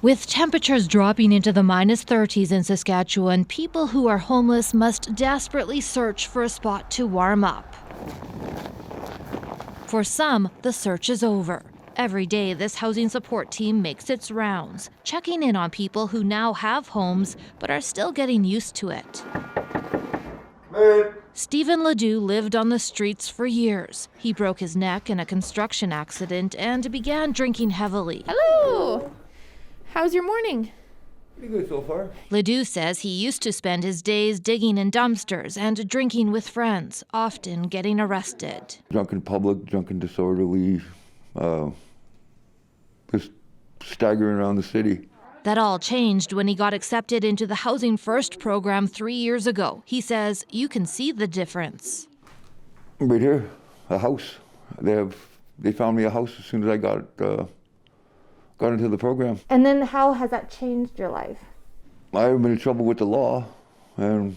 With temperatures dropping into the -30s in Saskatchewan, people who are homeless must desperately search for a spot to warm up. For some, the search is over. Every day, this housing support team makes its rounds, checking in on people who now have homes but are still getting used to it. Stephen Ledoux lived on the streets for years. He broke his neck in a construction accident and began drinking heavily. Hello! How's your morning? Pretty good so far. Ledoux says he used to spend his days digging in dumpsters and drinking with friends, often getting arrested. Drunk in public, drunk and disorderly, just staggering around the city. That all changed when he got accepted into the Housing First program 3 years ago. He says you can see the difference. Right here, a house. They found me a house as soon as I got into the program. And then how has that changed your life? I've been in trouble with the law, and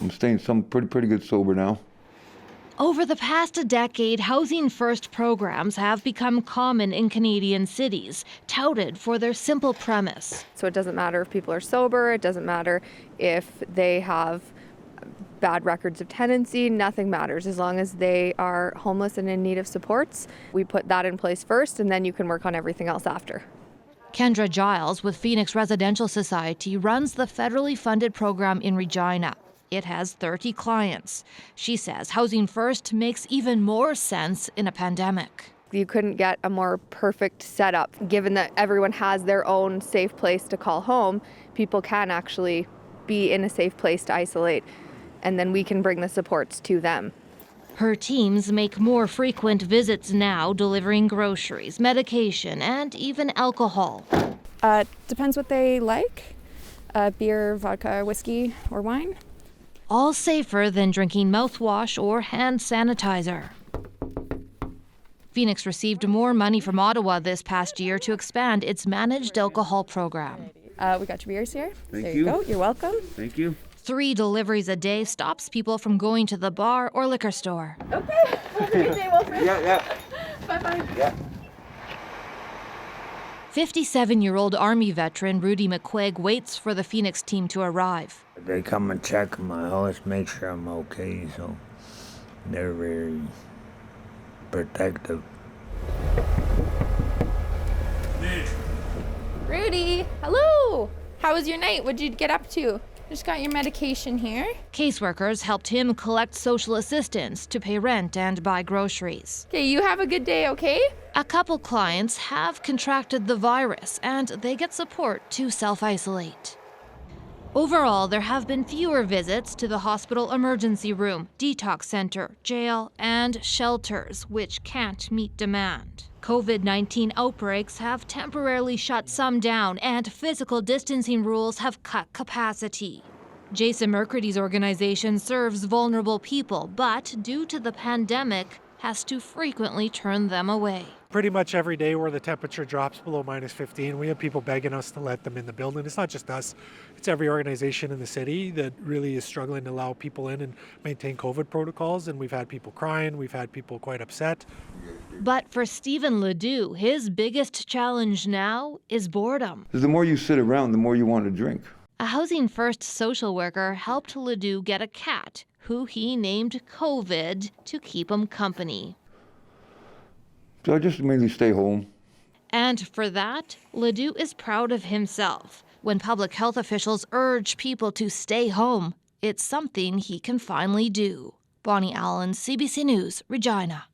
I'm staying pretty good sober now. Over the past decade, Housing First programs have become common in Canadian cities, touted for their simple premise. So it doesn't matter if people are sober, it doesn't matter if they have bad records of tenancy, nothing matters. As long as they are homeless and in need of supports, we put that in place first, and then you can work on everything else after. Kendra Giles with Phoenix Residential Society runs the federally funded program in Regina. It has 30 clients. She says Housing First makes even more sense in a pandemic. You couldn't get a more perfect setup. Given that everyone has their own safe place to call home, people can actually be in a safe place to isolate, and then we can bring the supports to them. Her teams make more frequent visits now, delivering groceries, medication, and even alcohol. Depends what they like. Beer, vodka, whiskey, or wine. All safer than drinking mouthwash or hand sanitizer. Phoenix received more money from Ottawa this past year to expand its managed alcohol program. We got your beers here. Thank there you. you go. You're welcome. Thank you. 3 deliveries a day stops people from going to the bar or liquor store. Okay. Have a good day, Wilfred. Yeah. Bye-bye. Yeah. 57-year-old Army veteran Rudy McQuaig waits for the Phoenix team to arrive. They come and check my house, make sure I'm okay, so they're very protective. Rudy, hello. How was your night? What'd you get up to? Just got your medication here. Caseworkers helped him collect social assistance to pay rent and buy groceries. Okay, you have a good day, okay? A couple clients have contracted the virus and they get support to self-isolate. Overall, there have been fewer visits to the hospital emergency room, detox center, jail, and shelters, which can't meet demand. COVID-19 outbreaks have temporarily shut some down, and physical distancing rules have cut capacity. Jason Mercredy's organization serves vulnerable people, but due to the pandemic, has to frequently turn them away. Pretty much every day where the temperature drops below -15, we have people begging us to let them in the building. It's not just us, it's every organization in the city that really is struggling to allow people in and maintain COVID protocols. And we've had people crying, we've had people quite upset. But for Stephen Ledoux, his biggest challenge now is boredom. The more you sit around, the more you want to drink. A Housing First social worker helped Ledoux get a cat, who he named COVID, to keep him company. So I just mainly stay home. And for that, Ledoux is proud of himself. When public health officials urge people to stay home, it's something he can finally do. Bonnie Allen, CBC News, Regina.